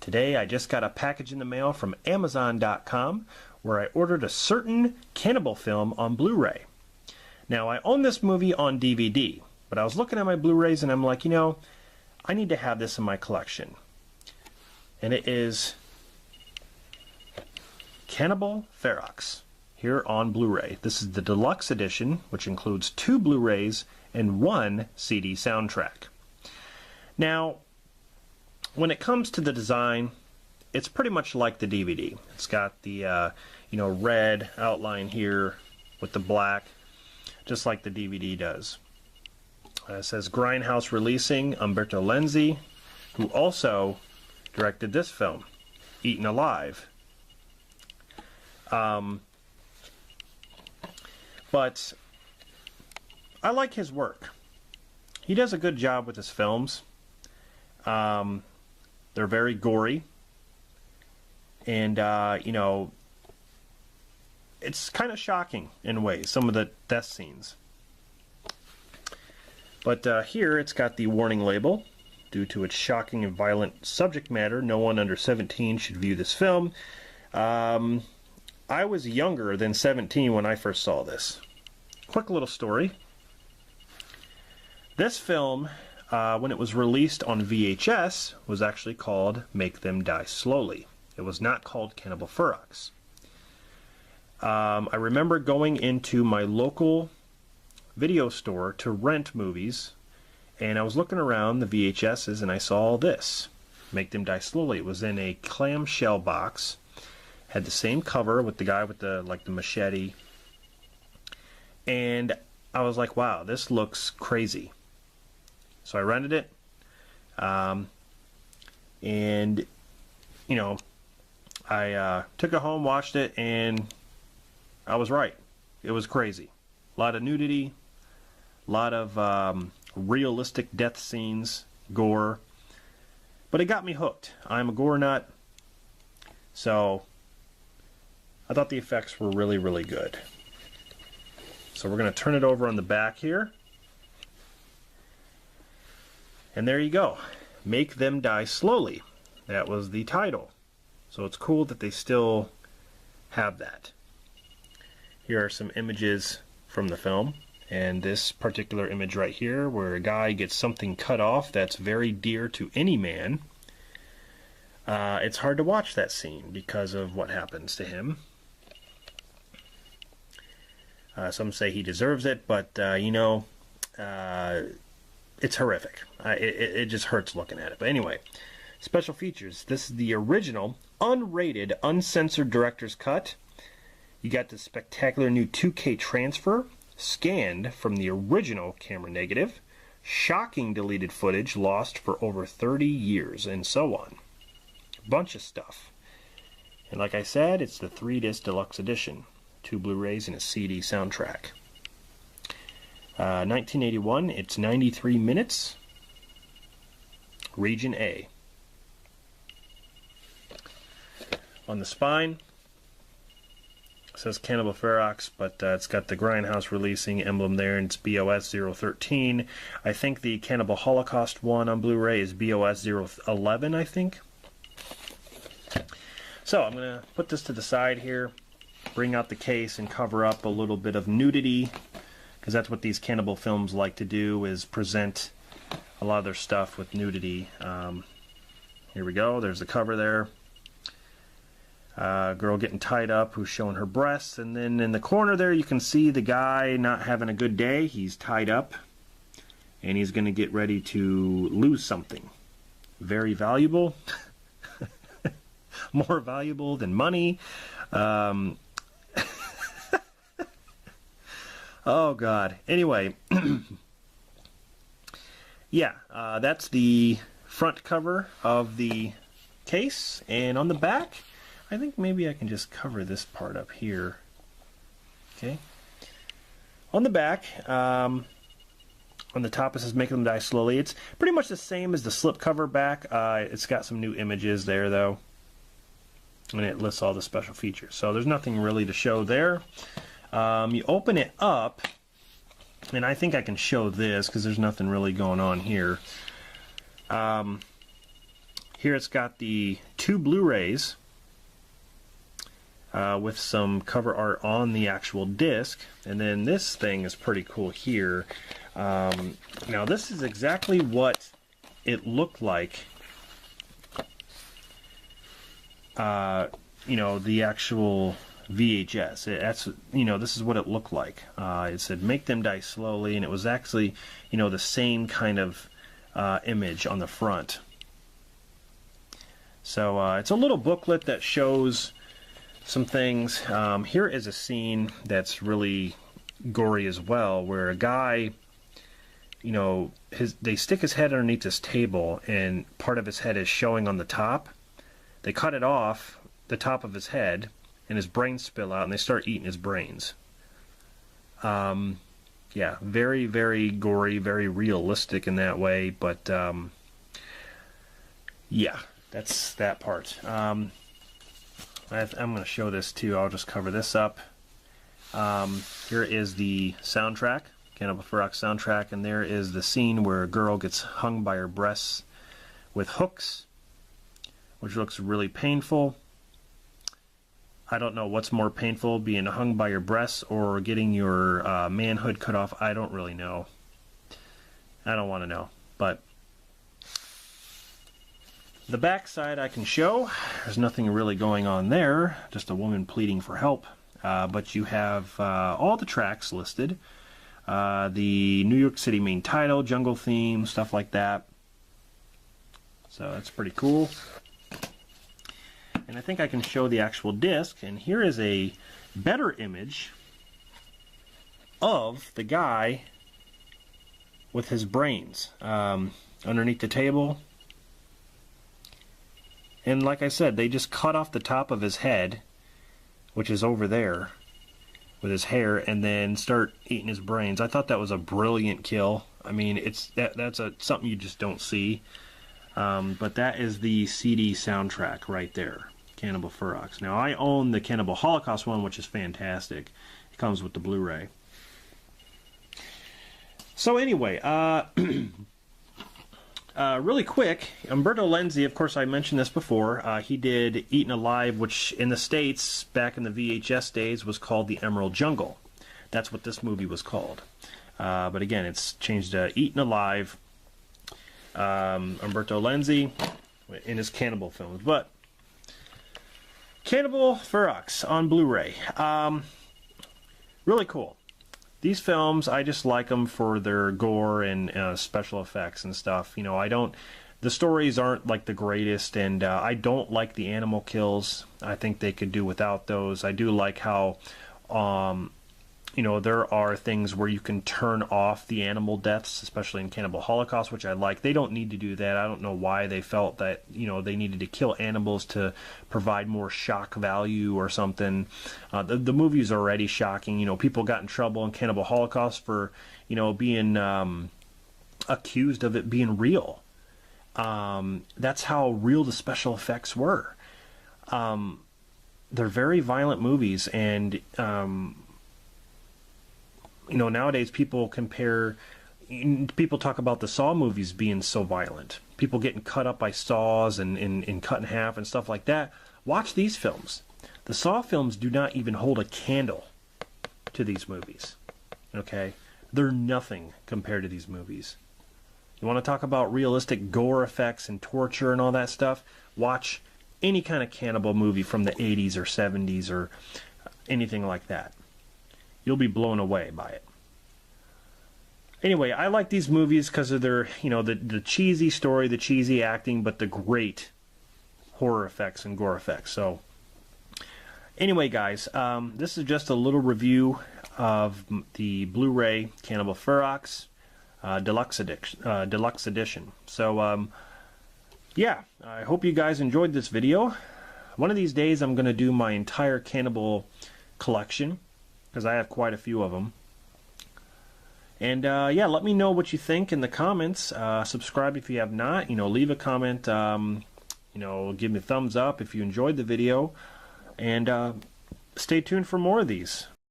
Today I just got a package in the mail from Amazon.com where I ordered a certain Cannibal film on Blu-ray. Now I own this movie on DVD, but I was looking at my Blu-rays and I'm like, you know, I need to have this in my collection. And it is Cannibal Ferox here on Blu-ray. This is the Deluxe edition, which includes 2 Blu-rays and 1 CD soundtrack. Now, when it comes to the design, it's pretty much like the DVD. It's got the red outline here with the black, just like the DVD does. It says Grindhouse Releasing, Umberto Lenzi, who also directed this film, Eaten Alive. But I like his work. He does a good job with his films. They're very gory, and it's kind of shocking in ways, some of the death scenes. But here it's got the warning label. Due to its shocking and violent subject matter, no one under 17 should view this film. I was younger than 17 when I first saw this. Quick little story. This film, when it was released on VHS, was actually called Make Them Die Slowly. It was not called Cannibal Ferox. I remember going into my local video store to rent movies, and I was looking around the VHSs and I saw this, Make Them Die Slowly. It was in a clamshell box, had the same cover with the guy with the machete, and I was like, wow, this looks crazy. So I rented it, and I took it home, watched it, and I was right. It was crazy. A lot of nudity, a lot of realistic death scenes, gore, but it got me hooked. I'm a gore nut, so I thought the effects were really, really good. So we're going to turn it over on the back here. And there you go. Make Them Die Slowly. That was the title. So it's cool that they still have that. Here are some images from the film. And this particular image right here, where a guy gets something cut off that's very dear to any man. It's hard to watch that scene because of what happens to him. Some say he deserves it, but it's horrific. It just hurts looking at it. But anyway, special features. This is the original, unrated, uncensored director's cut. You got the spectacular new 2K transfer, scanned from the original camera negative, shocking deleted footage lost for over 30 years, and so on. Bunch of stuff. And like I said, it's the 3-disc deluxe edition. 2 Blu-rays and a CD soundtrack. 1981, it's 93 minutes. Region A. On the spine, it says Cannibal Ferox, but it's got the Grindhouse Releasing emblem there, and it's BOS 013. I think the Cannibal Holocaust one on Blu-ray is BOS 011, I think. So I'm going to put this to the side here, bring out the case and cover up a little bit of nudity, because that's what these cannibal films like to do, is present a lot of their stuff with nudity. Here we go, there's the cover there. Girl getting tied up who's showing her breasts, and then in the corner there you can see the guy not having a good day. He's tied up and he's going to get ready to lose something very valuable. More valuable than money. Oh God. Anyway, yeah, that's the front cover of the case, and on the back, I think maybe I can just cover this part up here. Okay. On the back, on the top it says Make Them Die Slowly. It's pretty much the same as the slipcover back. It's got some new images there though, and it lists all the special features. So there's nothing really to show there. You open it up, and I think I can show this because there's nothing really going on here. Here it's got the 2 Blu-rays with some cover art on the actual disc, and then this thing is pretty cool here. Now this is exactly what it looked like. You know, the actual VHS. That's, you know, this is what it looked like. It said "Make them die slowly," and it was actually, you know, the same kind of image on the front. So it's a little booklet that shows some things. Here is a scene that's really gory as well, where a guy, you know, they stick his head underneath this table, and part of his head is showing on the top. They cut it off, the top of his head, and his brains spill out, and they start eating his brains. Yeah, very, very gory, very realistic in that way, but yeah, that's that part. I'm going to show this too. I'll just cover this up. Here is the soundtrack, Cannibal Ferox soundtrack, and there is the scene where a girl gets hung by her breasts with hooks, which looks really painful. I don't know what's more painful, being hung by your breasts or getting your manhood cut off. I don't really know. I don't want to know. But the back side I can show. There's nothing really going on there. Just a woman pleading for help. But you have all the tracks listed. The New York City main title, jungle theme, stuff like that. So that's pretty cool. And I think I can show the actual disc, and here is a better image of the guy with his brains underneath the table. And like I said, they just cut off the top of his head, which is over there, with his hair, and then start eating his brains. I thought that was a brilliant kill. I mean, that's something you just don't see. But that is the CD soundtrack right there. Cannibal Ferox. Now I own the Cannibal Holocaust one, which is fantastic. It comes with the Blu-ray. So anyway, really quick, Umberto Lenzi, of course I mentioned this before, he did Eaten Alive, which in the States, back in the VHS days, was called The Emerald Jungle. That's what this movie was called. But again, it's changed to Eaten Alive, Umberto Lenzi, in his cannibal films. But Cannibal Ferox on Blu-ray. Really cool. These films, I just like them for their gore and special effects and stuff. You know, the stories aren't like the greatest, and I don't like the animal kills. I think they could do without those. I do like how, you know, there are things where you can turn off the animal deaths, especially in Cannibal Holocaust, which I like. They don't need to do that. I don't know why they felt that, you know, they needed to kill animals to provide more shock value or something. The movie's already shocking. You know, people got in trouble in Cannibal Holocaust for, you know, being accused of it being real. That's how real the special effects were. They're very violent movies, and you know, nowadays people talk about the Saw movies being so violent. People getting cut up by saws and cut in half and stuff like that. Watch these films. The Saw films do not even hold a candle to these movies. Okay? They're nothing compared to these movies. You want to talk about realistic gore effects and torture and all that stuff? Watch any kind of cannibal movie from the 80s or 70s or anything like that. You'll be blown away by it. Anyway, I like these movies because of their, you know, the cheesy story, the cheesy acting, but the great horror effects and gore effects. So, anyway, guys, this is just a little review of the Blu-ray Cannibal Ferox Deluxe Edition. So, yeah, I hope you guys enjoyed this video. One of these days, I'm going to do my entire Cannibal collection, because I have quite a few of them. And yeah, let me know what you think in the comments. Subscribe if you have not. You know, leave a comment. You know, give me a thumbs up if you enjoyed the video. And stay tuned for more of these.